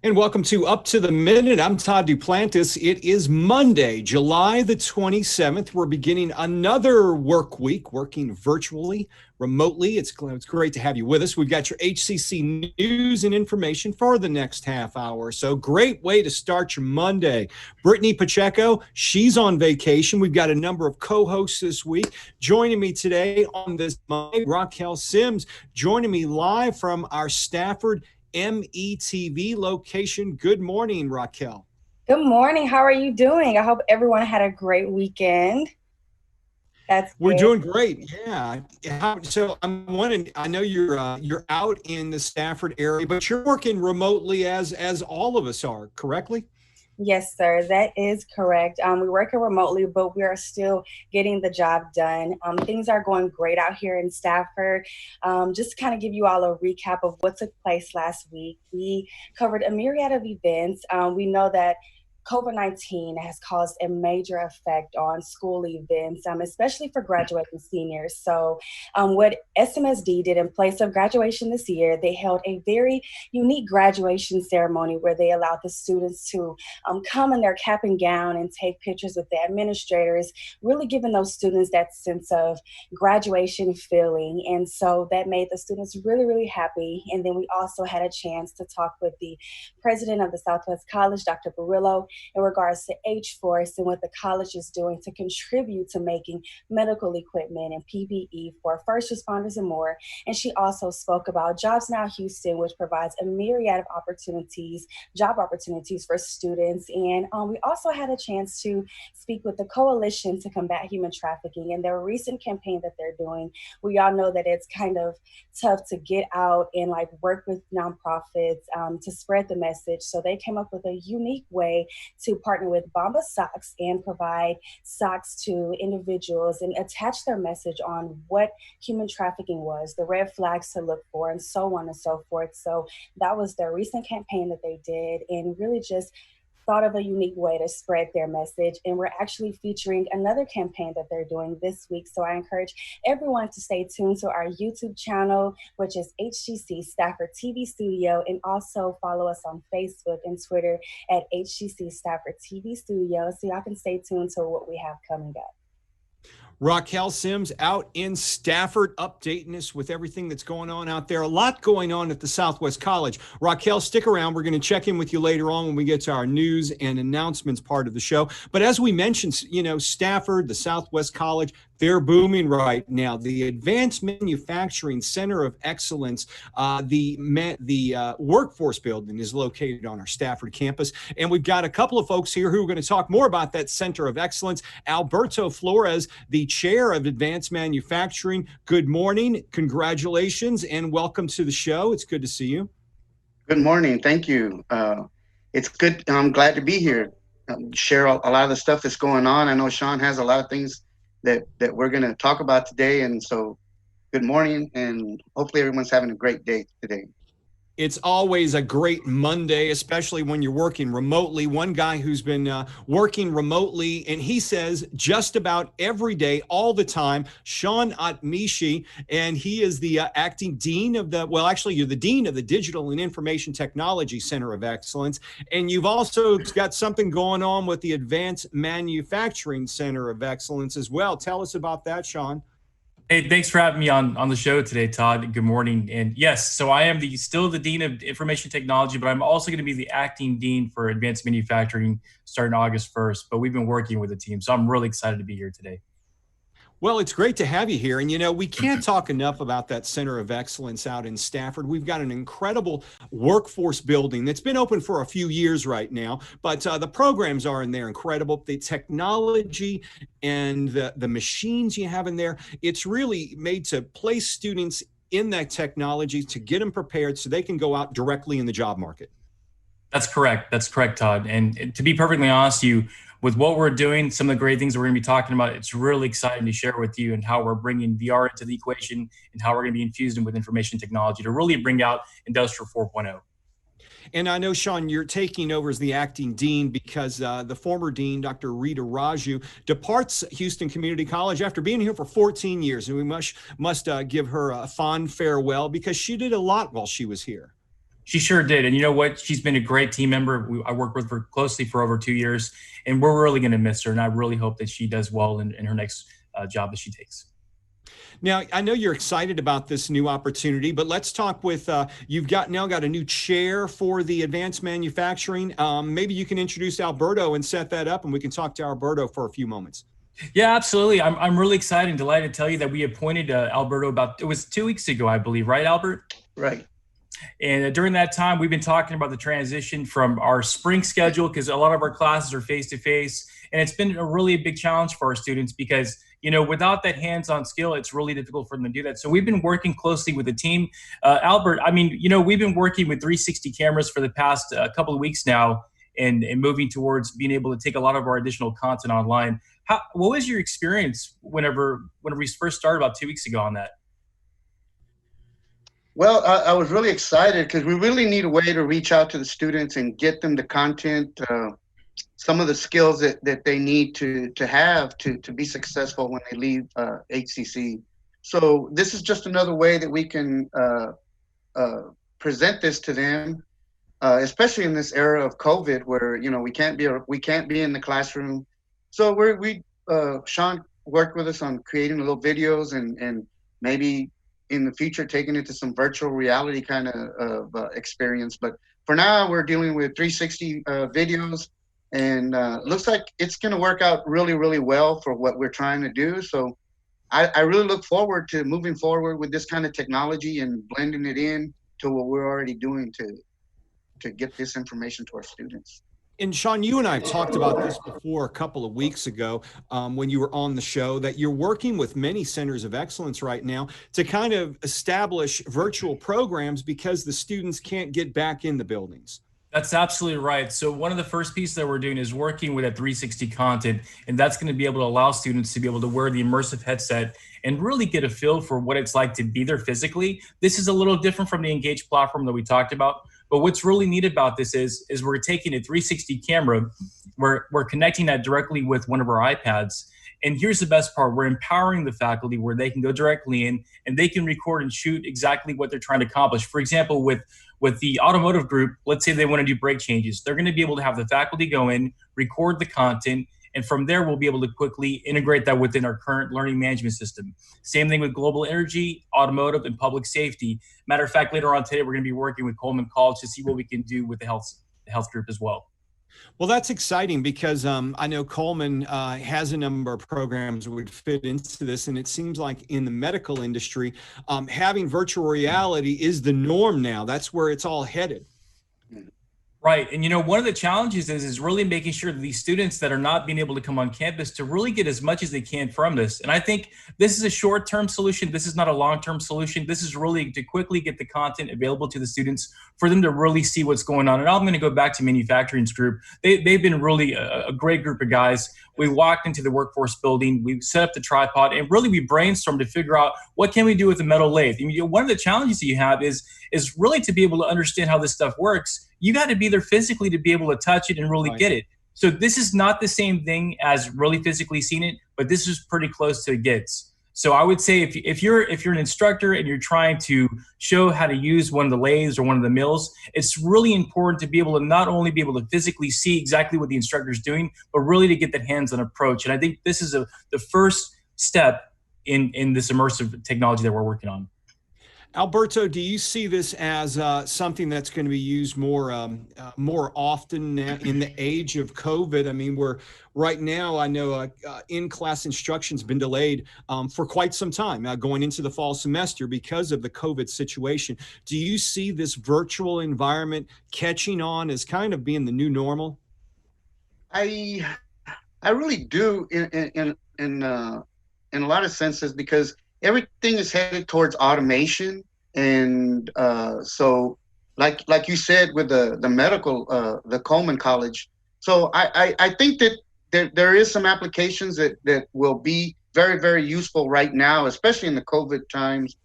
And welcome to Up to the Minute. I'm Todd Duplantis. It is Monday, July the 27th. We're beginning another work week, working virtually, remotely. It's great to have you with us. We've got your HCC news and information for the next half hour. So great way to start your Monday. Brittany Pacheco, she's on vacation. We've got a number of co-hosts this week. Joining me today on this Monday, Raquel Sims, joining me live from our Stafford METV location. Good morning, Raquel. Good morning. How are you doing? I hope everyone had a great weekend. We're doing great. Yeah. So I'm wondering, I know you're out in the Stafford area, but you're working remotely as all of us are, correctly? Yes, sir. That is correct. We're working remotely, but we are still getting the job done. Things are going great out here in Stafford. Just to kind of give you all a recap of what took place last week. We covered a myriad of events. We know that COVID-19 has caused a major effect on school events, especially for graduating seniors. So what SMSD did in place of graduation this year, they held a very unique graduation ceremony where they allowed the students to come in their cap and gown and take pictures with the administrators, really giving those students that sense of graduation feeling. And so that made the students really, really happy. And then we also had a chance to talk with the president of the Southwest College, Dr. Barillo, in regards to H-Force and what the college is doing to contribute to making medical equipment and PPE for first responders and more. And she also spoke about Jobs Now Houston, which provides a myriad of opportunities, job opportunities for students. And we also had a chance to speak with the Coalition to Combat Human Trafficking and their recent campaign that they're doing. We all know that it's kind of tough to get out and work with nonprofits to spread the message. So they came up with a unique way to partner with Bomba Socks and provide socks to individuals and attach their message on what human trafficking was, the red flags to look for, and so on and so forth. So that was their recent campaign that they did, and really just thought of a unique way to spread their message. And we're actually featuring another campaign that they're doing this week. So I encourage everyone to stay tuned to our YouTube channel, which is HCC Stafford TV Studio, and also follow us on Facebook and Twitter at HCC Stafford TV Studio, so y'all can stay tuned to what we have coming up. Raquel Sims out in Stafford, updating us with everything that's going on out there. A lot going on at the Southwest College. Raquel, stick around. We're going to check in with you later on when we get to our news and announcements part of the show. But as we mentioned, Stafford, the Southwest College, they're booming right now. The Advanced Manufacturing Center of Excellence, the workforce building is located on our Stafford campus. And we've got a couple of folks here who are going to talk more about that Center of Excellence. Alberto Flores, the chair of Advanced Manufacturing. Good morning. Congratulations and welcome to the show. It's good to see you. Good morning. Thank you. It's good. I'm glad to be here. Share a lot of the stuff that's going on. I know Sean has a lot of things that we're going to talk about today. And so good morning, and hopefully everyone's having a great day today. It's always a great Monday, especially when you're working remotely. One guy who's been working remotely, and he says just about every day, all the time, Sean Otmishi, and he is the acting dean of you're the dean of the Digital and Information Technology Center of Excellence. And you've also got something going on with the Advanced Manufacturing Center of Excellence as well. Tell us about that, Sean. Hey, thanks for having me on the show today, Todd. Good morning. And yes, so I am still the Dean of Information Technology, but I'm also going to be the acting Dean for Advanced Manufacturing starting August 1st. But we've been working with the team, so I'm really excited to be here today. Well, it's great to have you here. And, we can't talk enough about that Center of Excellence out in Stafford. We've got an incredible workforce building that's been open for a few years right now, but the programs are in there incredible. The technology and the machines you have in there, it's really made to place students in that technology to get them prepared so they can go out directly in the job market. That's correct. That's correct, Todd. And to be perfectly honest, with what we're doing, some of the great things that we're going to be talking about, it's really exciting to share with you and how we're bringing VR into the equation and how we're going to be infused with information technology to really bring out Industrial 4.0. And I know, Sean, you're taking over as the acting dean because the former dean, Dr. Rita Raju, departs Houston Community College after being here for 14 years. And we must give her a fond farewell because she did a lot while she was here. She sure did. And you know what? She's been a great team member. I worked with her closely for over 2 years, and we're really going to miss her. And I really hope that she does well in her next job that she takes. Now, I know you're excited about this new opportunity, but let's talk with, you've now got a new chair for the Advanced Manufacturing. Maybe you can introduce Alberto and set that up, and we can talk to Alberto for a few moments. Yeah, absolutely. I'm really excited and delighted to tell you that we appointed Alberto it was 2 weeks ago, I believe, right, Albert? Right. And during that time, we've been talking about the transition from our spring schedule, because a lot of our classes are face-to-face. And it's been a really big challenge for our students because, you know, without that hands-on skill, it's really difficult for them to do that. So we've been working closely with the team. Albert, I mean, you know, we've been working with 360 cameras for the past couple of weeks now and moving towards being able to take a lot of our additional content online. What was your experience whenever we first started about 2 weeks ago on that? Well, I was really excited because we really need a way to reach out to the students and get them the content, some of the skills that they need to have to be successful when they leave HCC. So this is just another way that we can present this to them, especially in this era of COVID, where you know we can't be in the classroom. So Sean worked with us on creating little videos and maybe in the future taking it to some virtual reality kind of experience. But for now, we're dealing with 360 videos, and looks like it's going to work out really, really well for what we're trying to do. So I really look forward to moving forward with this kind of technology and blending it in to what we're already doing to get this information to our students. And Sean, you and I have talked about this before a couple of weeks ago when you were on the show, that you're working with many centers of excellence right now to kind of establish virtual programs because the students can't get back in the buildings. That's absolutely right. So one of the first pieces that we're doing is working with that 360 content, and that's going to be able to allow students to be able to wear the immersive headset and really get a feel for what it's like to be there physically. This is a little different from the Engage platform that we talked about. But what's really neat about this is we're taking a 360 camera, we're connecting that directly with one of our iPads. And here's the best part, we're empowering the faculty where they can go directly in and they can record and shoot exactly what they're trying to accomplish. For example, with the automotive group, let's say they want to do brake changes. They're going to be able to have the faculty go in, record the content, and from there, we'll be able to quickly integrate that within our current learning management system. Same thing with global energy, automotive, and public safety. Matter of fact, later on today, we're going to be working with Coleman College to see what we can do with the health group as well. Well, that's exciting because I know Coleman has a number of programs that would fit into this. And it seems like in the medical industry, having virtual reality is the norm now. That's where it's all headed. Right. And, you know, one of the challenges is really making sure that these students that are not being able to come on campus to really get as much as they can from this. And I think this is a short-term solution. This is not a long-term solution. This is really to quickly get the content available to the students for them to really see what's going on. And I'm going to go back to manufacturing's group. They've been really a great group of guys. We walked into the workforce building, we set up the tripod, and really we brainstormed to figure out what can we do with the metal lathe. I mean, one of the challenges that you have is really to be able to understand how this stuff works. You got to be there physically to be able to touch it and really get it. So this is not the same thing as really physically seeing it, but this is pretty close to it gets. So I would say if you're an instructor and you're trying to show how to use one of the lathes or one of the mills, it's really important to be able to not only be able to physically see exactly what the instructor is doing, but really to get that hands-on approach. And I think this is the first step in this immersive technology that we're working on. Alberto, do you see this as something that's going to be used more often in the age of COVID? I mean, right now, I know in-class instruction's been delayed for quite some time going into the fall semester because of the COVID situation. Do you see this virtual environment catching on as kind of being the new normal? I really do in a lot of senses, because everything is headed towards automation. And so like you said, with the medical, the Coleman College. So I think that there is some applications that will be very, very useful right now, especially in the COVID times.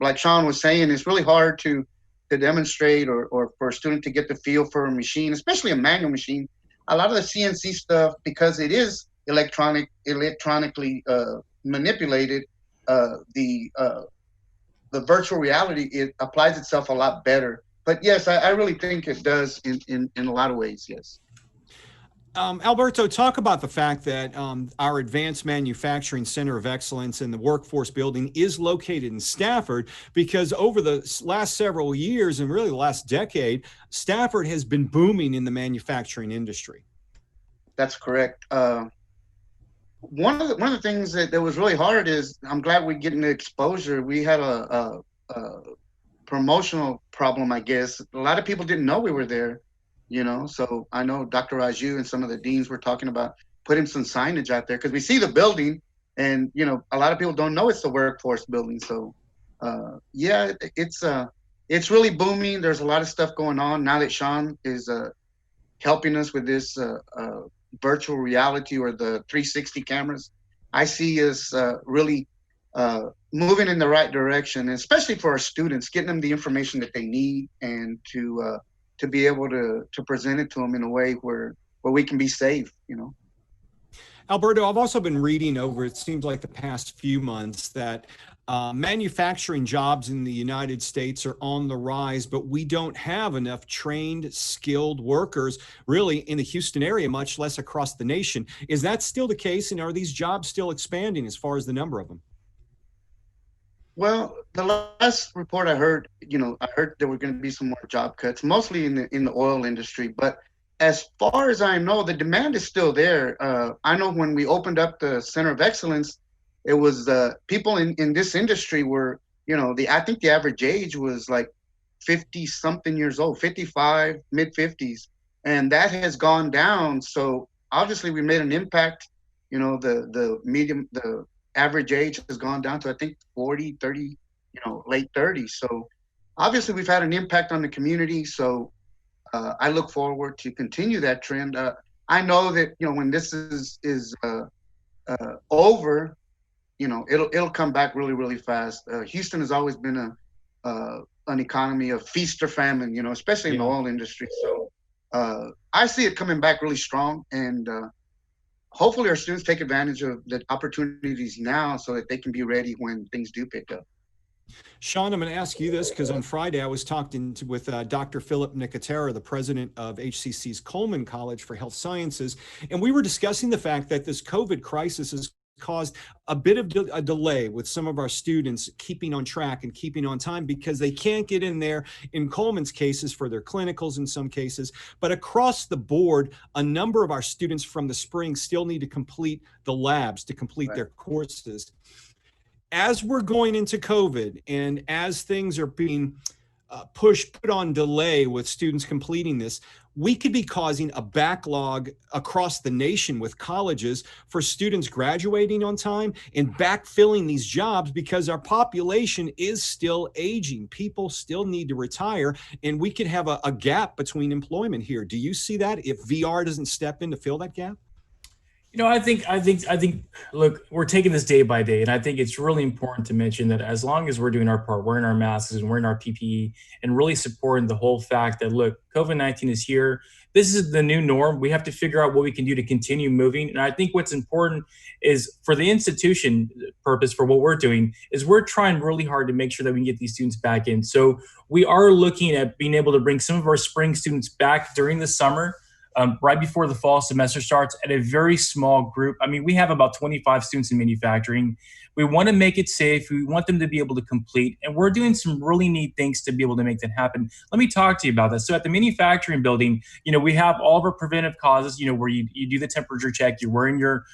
Like Sean was saying, it's really hard to demonstrate or for a student to get the feel for a machine, especially a manual machine. A lot of the CNC stuff, because it is electronically manipulated, the virtual reality, it applies itself a lot better. but yes, I really think it does in a lot of ways. Yes. Alberto, talk about the fact that our Advanced Manufacturing Center of Excellence in the Workforce Building is located in Stafford, because over the last several years and really the last decade, Stafford has been booming in the manufacturing industry. That's correct. One of the things that was really hard is, I'm glad we're getting the exposure. We had a promotional problem, I guess. A lot of people didn't know we were there. So I know Dr. Raju and some of the deans were talking about putting some signage out there, because we see the building, and a lot of people don't know it's the workforce building. So yeah, it's really booming. There's a lot of stuff going on now that Sean is helping us with this virtual reality, or the 360 cameras. I see us really moving in the right direction, especially for our students, getting them the information that they need, and to be able to present it to them in a way where we can be safe, Alberto, I've also been reading over, it seems like the past few months, that manufacturing jobs in the United States are on the rise, but we don't have enough trained, skilled workers really in the Houston area, much less across the nation. Is that still the case? And are these jobs still expanding as far as the number of them? Well, the last report I heard, I heard there were going to be some more job cuts, mostly in the oil industry. But as far as I know, the demand is still there. I know when we opened up the Center of Excellence, it was people in this industry were, I think the average age was like 50 something years old, 55, mid 50s, and that has gone down. So obviously we made an impact. The average age has gone down to, I think, 40, 30, late 30s. So obviously we've had an impact on the community. So I look forward to continue that trend. I know that, when this is over, it'll come back really, really fast. Houston has always been an economy of feast or famine, especially in the oil industry. So I see it coming back really strong, and hopefully our students take advantage of the opportunities now so that they can be ready when things do pick up. Sean, I'm going to ask you this because on Friday I was talking with Dr. Philip Nicotera, the president of HCC's Coleman College for Health Sciences, and we were discussing the fact that this COVID crisis has caused a bit of a delay with some of our students keeping on track and keeping on time, because they can't get in there in Coleman's cases for their clinicals in some cases. But across the board, a number of our students from the spring still need to complete the labs to complete their courses. As we're going into COVID and as things are being put on delay with students completing this, we could be causing a backlog across the nation with colleges for students graduating on time and backfilling these jobs, because our population is still aging. People still need to retire, and we could have a gap between employment here. Do you see that if VR doesn't step in to fill that gap? I think, look, we're taking this day by day. And I think it's really important to mention that as long as we're doing our part, wearing our masks and wearing our PPE and really supporting the whole fact that, look, COVID-19 is here. This is the new norm. We have to figure out what we can do to continue moving. And I think what's important is, for the institution purpose, for what we're doing, is we're trying really hard to make sure that we can get these students back in. So we are looking at being able to bring some of our spring students back during the summer, right before the fall semester starts, at a very small group. I mean, we have about 25 students in manufacturing. We want to make it safe. We want them to be able to complete. And we're doing some really neat things to be able to make that happen. Let me talk to you about that. So at the manufacturing building, we have all of our preventive causes, where you do the temperature check, you're wearing your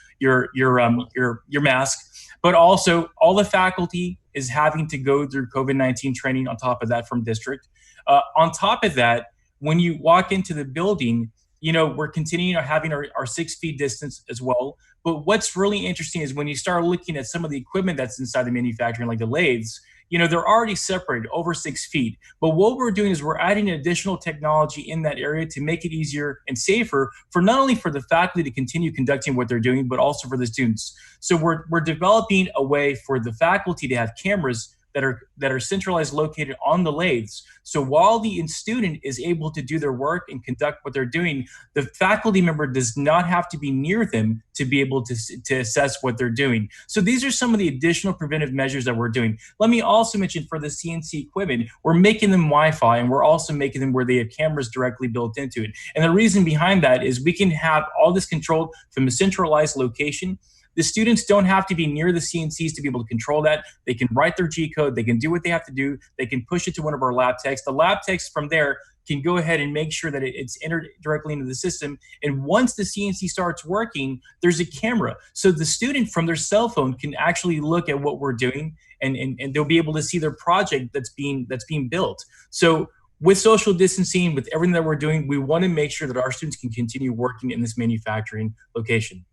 mask, but also all the faculty is having to go through COVID-19 training on top of that from district. On top of that, when you walk into the building, we're continuing having our 6 feet distance as well. But what's really interesting is when you start looking at some of the equipment that's inside the manufacturing, like the lathes, they're already separated over 6 feet. But what we're doing is we're adding additional technology in that area to make it easier and safer for not only for the faculty to continue conducting what they're doing, but also for the students. So we're developing a way for the faculty to have cameras that are centralized, located on the lathes. So while the student is able to do their work and conduct what they're doing, the faculty member does not have to be near them to be able to assess what they're doing. So these are some of the additional preventive measures that we're doing. Let me also mention, for the CNC equipment, we're making them Wi-Fi, and we're also making them where they have cameras directly built into it. And the reason behind that is we can have all this controlled from a centralized location. The students don't have to be near the CNCs to be able to control that. They can write their G code. They can do what they have to do. They can push it to one of our lab techs. The lab techs from there can go ahead and make sure that it's entered directly into the system. And once the CNC starts working, there's a camera. So the student from their cell phone can actually look at what we're doing, and they'll be able to see their project that's being built. So with social distancing, with everything that we're doing, we want to make sure that our students can continue working in this manufacturing location.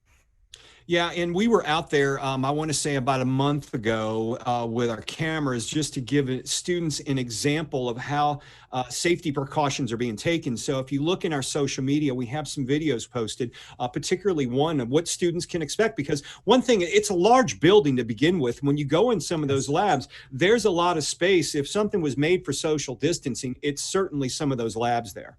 Yeah, and we were out there, I want to say about a month ago with our cameras, just to give students an example of how safety precautions are being taken. So if you look in our social media, we have some videos posted, particularly one of what students can expect. Because one thing, it's a large building to begin with. When you go in some of those labs, there's a lot of space. If something was made for social distancing, it's certainly some of those labs there.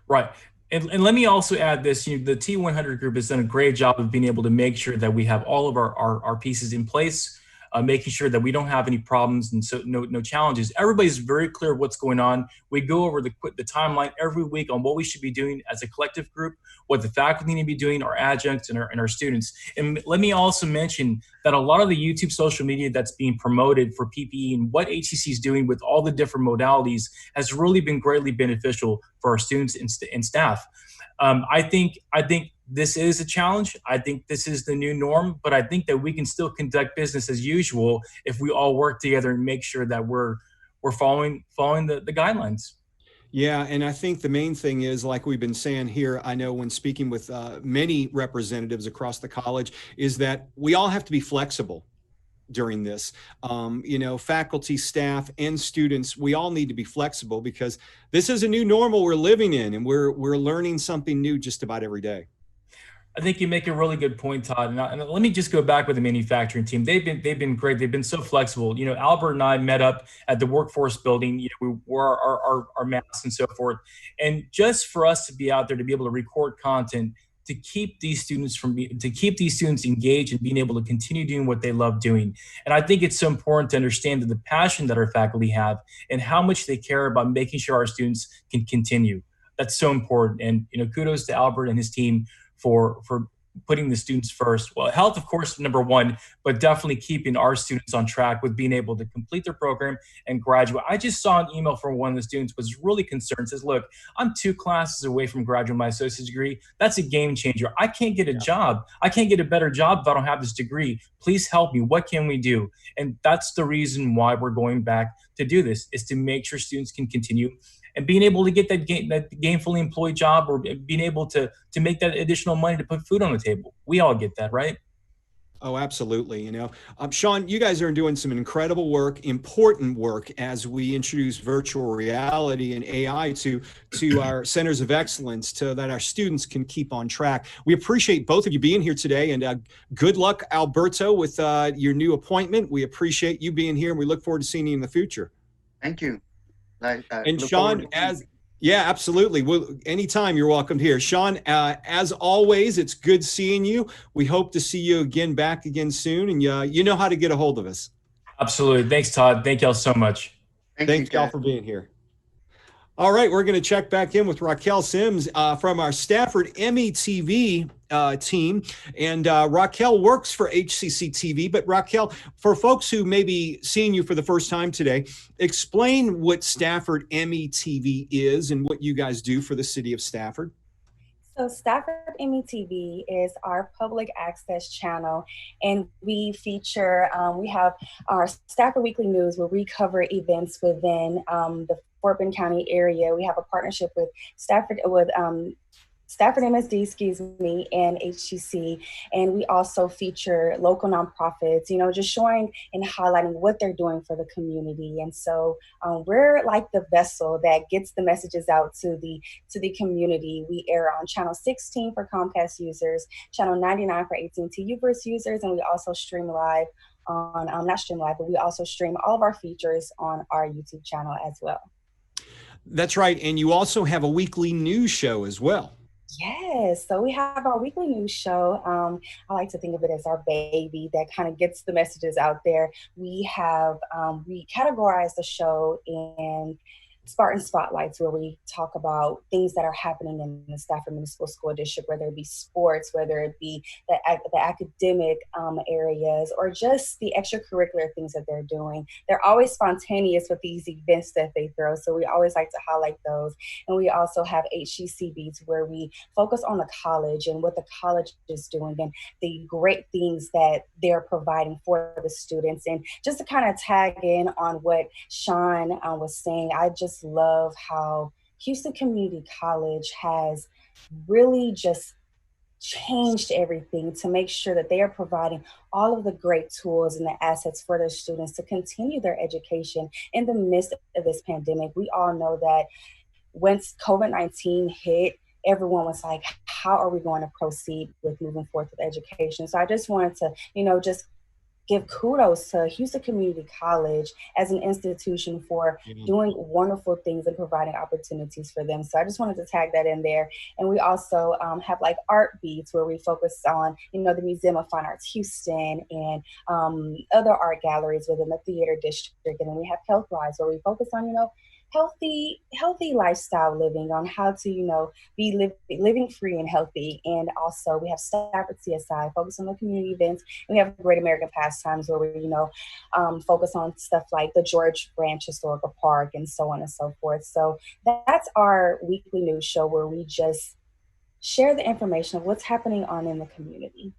Right. And let me also add this, the T100 group has done a great job of being able to make sure that we have all of our pieces in place, making sure that we don't have any problems and so no challenges. Everybody's very clear what's going on. We go over the timeline every week on what we should be doing as a collective group, what the faculty need to be doing, our adjuncts and our students. And let me also mention that a lot of the YouTube social media that's being promoted for PPE and what HCC is doing with all the different modalities has really been greatly beneficial for our students and staff. I think this is a challenge. I think this is the new norm, but I think that we can still conduct business as usual if we all work together and make sure that we're following the guidelines. Yeah, and I think the main thing is, like we've been saying here, I know when speaking with many representatives across the college, is that we all have to be flexible during this. Faculty, staff, and students, we all need to be flexible because this is a new normal we're living in, and we're learning something new just about every day. I think you make a really good point, Todd. And let me just go back with the manufacturing team. They've been great. They've been so flexible. Albert and I met up at the workforce building. We wore our masks and so forth. And just for us to be out there to be able to record content, to keep these students engaged and being able to continue doing what they love doing. And I think it's so important to understand the passion that our faculty have and how much they care about making sure our students can continue. That's so important. And kudos to Albert and his team for putting the students first. Well, health, of course, number one, but definitely keeping our students on track with being able to complete their program and graduate. I just saw an email from one of the students was really concerned, says, look, I'm 2 classes away from graduating my associate's degree. That's a game changer. I can't get a job. I can't get a better job if I don't have this degree. Please help me. What can we do? And that's the reason why we're going back to do this, is to make sure students can continue and being able to get that gainfully employed job, or being able to make that additional money to put food on the table. We all get that, right? Oh, absolutely. Sean, you guys are doing some incredible work, important work, as we introduce virtual reality and AI to our centers of excellence, so that our students can keep on track. We appreciate both of you being here today, and good luck, Alberto, with your new appointment. We appreciate you being here, and we look forward to seeing you in the future. Thank you. And Sean, yeah, absolutely. Well, anytime, you're welcome here. Sean, as always, it's good seeing you. We hope to see you back again soon, and you know how to get a hold of us. Absolutely. Thanks, Todd. Thank y'all so much. Thanks y'all for being here. All right, we're going to check back in with Raquel Sims from our Stafford METV team. And Raquel works for HCCTV. But Raquel, for folks who may be seeing you for the first time today, explain what Stafford METV is and what you guys do for the city of Stafford. So Stafford METV is our public access channel, and we feature, we have our Stafford Weekly News where we cover events within the Fort Bend County area. We have a partnership with Stafford MSD, and HCC. And we also feature local nonprofits, just showing and highlighting what they're doing for the community. And so we're like the vessel that gets the messages out to the community. We air on channel 16 for Comcast users, channel 99 for AT&T UVerse users, and we also stream live on, not stream live, but we also stream all of our features on our YouTube channel as well. That's right. And you also have a weekly news show as well. Yes, so we have our weekly news show. I like to think of it as our baby that kind of gets the messages out there. We have, we categorize the show in Spartan Spotlights, where we talk about things that are happening in the Stafford Municipal School District, whether it be sports, whether it be the academic areas, or just the extracurricular things that they're doing. They're always spontaneous with these events that they throw, so we always like to highlight those. And we also have HCC Beats, where we focus on the college and what the college is doing and the great things that they're providing for the students. And just to kind of tag in on what Sean was saying, I just love how Houston Community College has really just changed everything to make sure that they are providing all of the great tools and the assets for their students to continue their education in the midst of this pandemic. We all know that once COVID-19 hit, everyone was like, how are we going to proceed with moving forward with education? So I just wanted to, just give kudos to Houston Community College as an institution for doing wonderful things and providing opportunities for them. So I just wanted to tag that in there. And we also have like art beats, where we focus on, the Museum of Fine Arts Houston and other art galleries within the theater district. And then we have Health Rise, where we focus on, healthy lifestyle living, on how to, be living free and healthy. And also we have Stafford CSI, focus on the community events. And we have Great American Pastimes, where we, focus on stuff like the George Branch Historical Park and so on and so forth. So that's our weekly news show, where we just share the information of what's happening on in the community.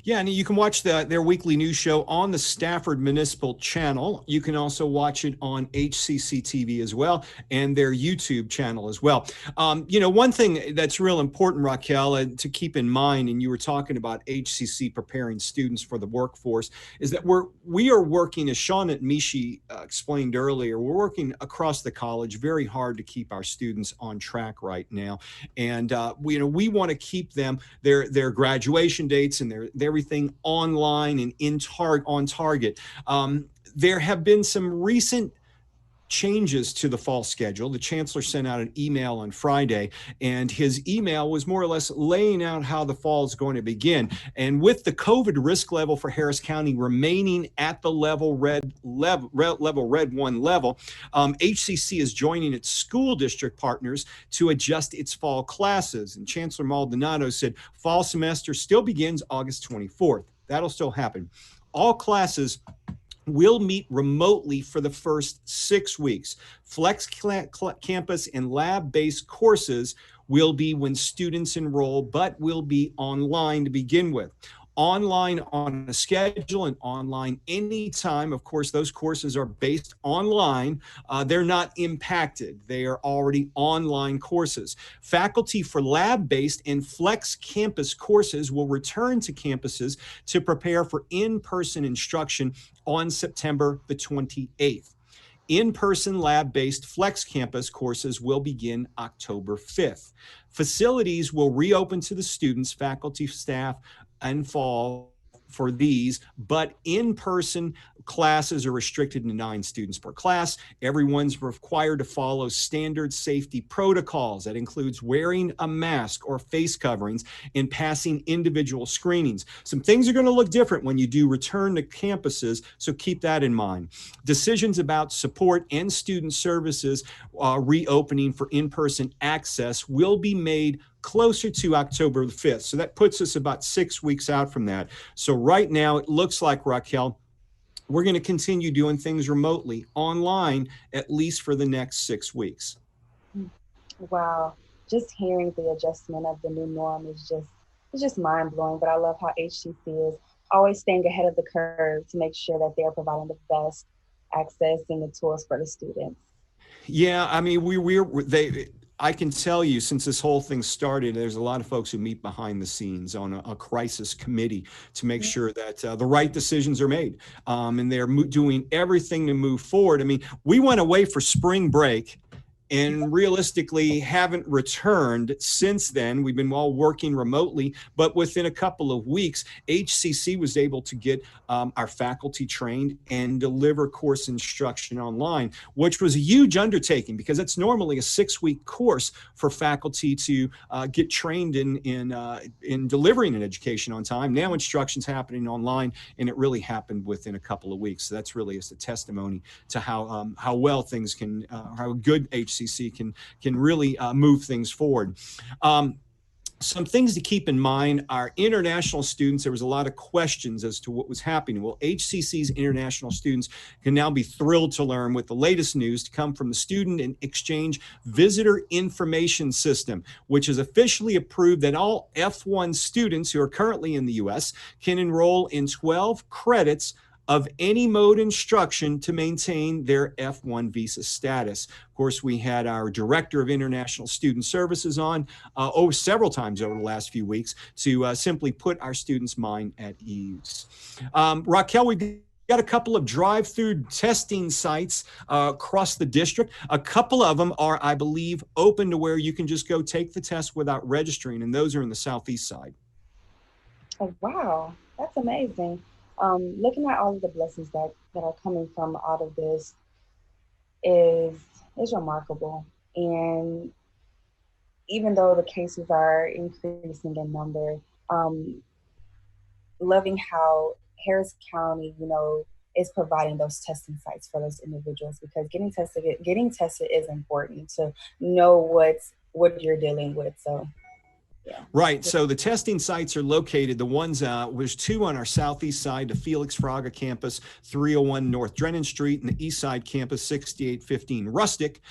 Yeah, and you can watch their weekly news show on the Stafford Municipal Channel. You can also watch it on HCCTV as well, and their YouTube channel as well. One thing that's real important, Raquel, to keep in mind, and you were talking about HCC preparing students for the workforce, is that we are working, as Sean Otmishi explained earlier, we're working across the college very hard to keep our students on track right now. And we want to keep them, their graduation dates and their everything online and on target. There have been some recent changes to the fall schedule. The chancellor sent out an email on Friday, and his email was more or less laying out how the fall is going to begin. And with the COVID risk level for Harris County remaining at the red 1 level, HCC is joining its school district partners to adjust its fall classes. And Chancellor Maldonado said fall semester still begins August 24th. That'll still happen. All classes will meet remotely for the first 6 weeks. Flex campus and lab-based courses will be when students enroll, but will be online to begin with. Online on a schedule and online anytime. Of course, those courses are based online. They're not impacted. They are already online courses. Faculty for lab-based and flex campus courses will return to campuses to prepare for in-person instruction on September the 28th. In-person lab-based flex campus courses will begin October 5th. Facilities will reopen to the students, faculty, staff, and fall for these, but in-person classes are restricted to 9 students per class. Everyone's required to follow standard safety protocols. That includes wearing a mask or face coverings and passing individual screenings. Some things are going to look different when you do return to campuses, so keep that in mind. Decisions about support and student services reopening for in-person access will be made closer to October the 5th. So that puts us about 6 weeks out from that. So right now it looks like, Raquel, we're going to continue doing things remotely, online, at least for the next 6 weeks. Wow. Just hearing the adjustment of the new norm is just mind-blowing. But I love how HCC is always staying ahead of the curve to make sure that they're providing the best access and the tools for the students. Yeah, I mean, I can tell you, since this whole thing started, there's a lot of folks who meet behind the scenes on a crisis committee to make sure that the right decisions are made. And they're doing everything to move forward. I mean, we went away for spring break and realistically haven't returned since then. We've been all working remotely, but within a couple of weeks, HCC was able to get our faculty trained and deliver course instruction online, which was a huge undertaking because it's normally a 6-week course for faculty to get trained in delivering an education on time. Now instruction's happening online, and it really happened within a couple of weeks. So that's really just a testimony to how well things can, how good HCC can really move things forward. Some things to keep in mind are international students. There was a lot of questions as to what was happening. Well, HCC's international students can now be thrilled to learn with the latest news to come from the Student and Exchange Visitor Information System, which is officially approved that all F1 students who are currently in the U.S. can enroll in 12 credits of any mode instruction to maintain their F1 visa status. Of course, we had our Director of International Student Services on several times over the last few weeks to simply put our students' mind at ease. Raquel, we've got a couple of drive-through testing sites across the district. A couple of them are, I believe, open to where you can just go take the test without registering, and those are in the southeast side. Oh, wow, that's amazing. Looking at all of the blessings that are coming from out of this is remarkable. And even though the cases are increasing in number, loving how Harris County, is providing those testing sites for those individuals, because getting tested is important to know what you're dealing with. So. Yeah. Right. So the testing sites are located, the ones, there's 2 on our southeast side, the Felix Fraga campus, 301 North Drennan Street, and the east side campus, 6815 Rustic.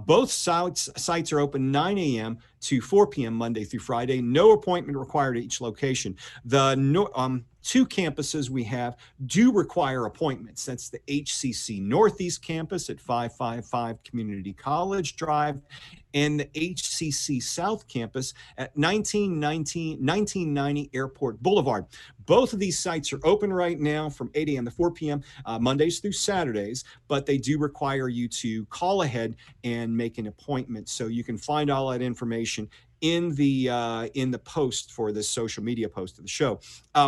Both sites are open 9 a.m. to 4 p.m. Monday through Friday. No appointment required at each location. The 2 campuses we have do require appointments. That's the HCC Northeast campus at 555 Community College Drive, and the HCC South campus at 1990 Airport Boulevard. Both of these sites are open right now from 8 a.m. to 4 p.m. Mondays through Saturdays, but they do require you to call ahead and make an appointment. So you can find all that information in the post for this social media post of the show.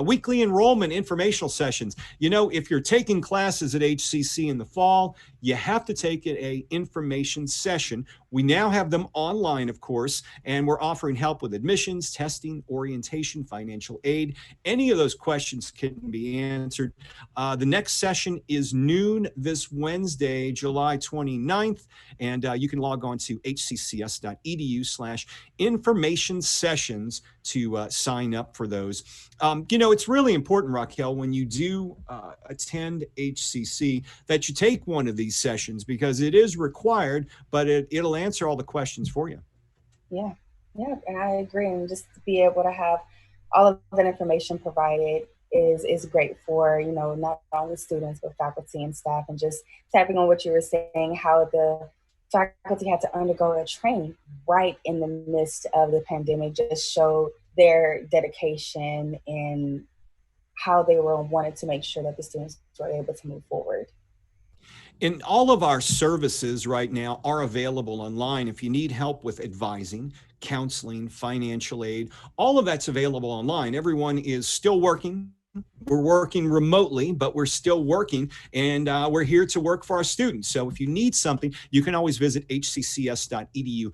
Weekly enrollment informational sessions. If you're taking classes at HCC in the fall, you have to take an information session. We now have them online, of course, and we're offering help with admissions, testing, orientation, financial aid. Any of those questions can be answered. The next session is noon this Wednesday, July 29th, and you can log on to hccs.edu/information sessions to sign up for those. It's really important, Raquel, when you do attend HCC that you take one of these sessions, because it is required, but it'll answer all the questions for you. Yeah, and I agree. And just to be able to have all of that information provided is great for, not only students, but faculty and staff. And just tapping on what you were saying, how the faculty had to undergo a training right in the midst of the pandemic, just showed their dedication and how they wanted to make sure that the students were able to move forward. And all of our services right now are available online. If you need help with advising, counseling, financial aid, all of that's available online. Everyone is still working. We're working remotely, but we're still working, and we're here to work for our students. So if you need something, you can always visit hccs.edu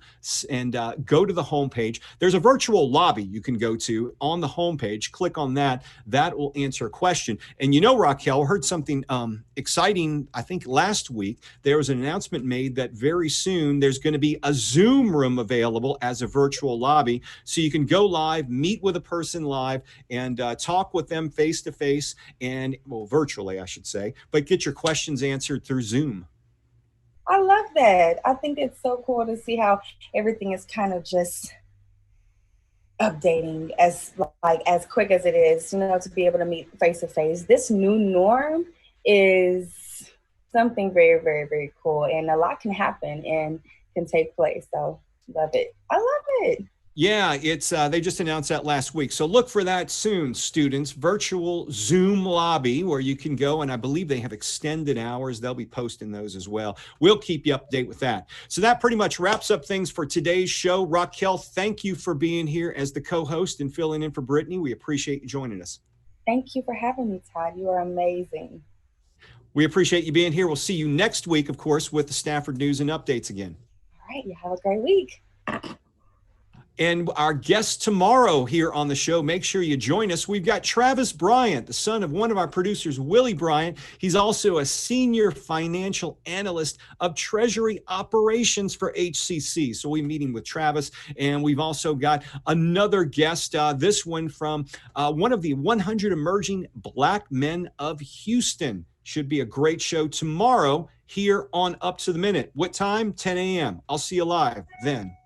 and go to the homepage. There's a virtual lobby you can go to on the homepage. Click on that. That will answer a question. And Raquel, I heard something exciting. I think last week there was an announcement made that very soon there's going to be a Zoom room available as a virtual lobby, so you can go live, meet with a person live, and talk with them face to face, and virtually, I should say, but get your questions answered through Zoom. I love that. I think it's so cool to see how everything is kind of just updating as quick as it is, to be able to meet face to face. This new norm is something very, very, very cool, and a lot can happen and can take place. So love it. I love it. Yeah, it's they just announced that last week. So look for that soon, students. Virtual Zoom lobby where you can go, and I believe they have extended hours. They'll be posting those as well. We'll keep you up to date with that. So that pretty much wraps up things for today's show. Raquel, thank you for being here as the co-host and filling in for Brittany. We appreciate you joining us. Thank you for having me, Todd. You are amazing. We appreciate you being here. We'll see you next week, of course, with the Stafford news and updates again. All right, you have a great week. And our guest tomorrow here on the show, make sure you join us. We've got Travis Bryant, the son of one of our producers, Willie Bryant. He's also a senior financial analyst of treasury operations for HCC. So we're meeting with Travis, and we've also got another guest, this one from one of the 100 emerging Black men of Houston. Should be a great show tomorrow here on Up to the Minute. What time? 10 a.m. I'll see you live then.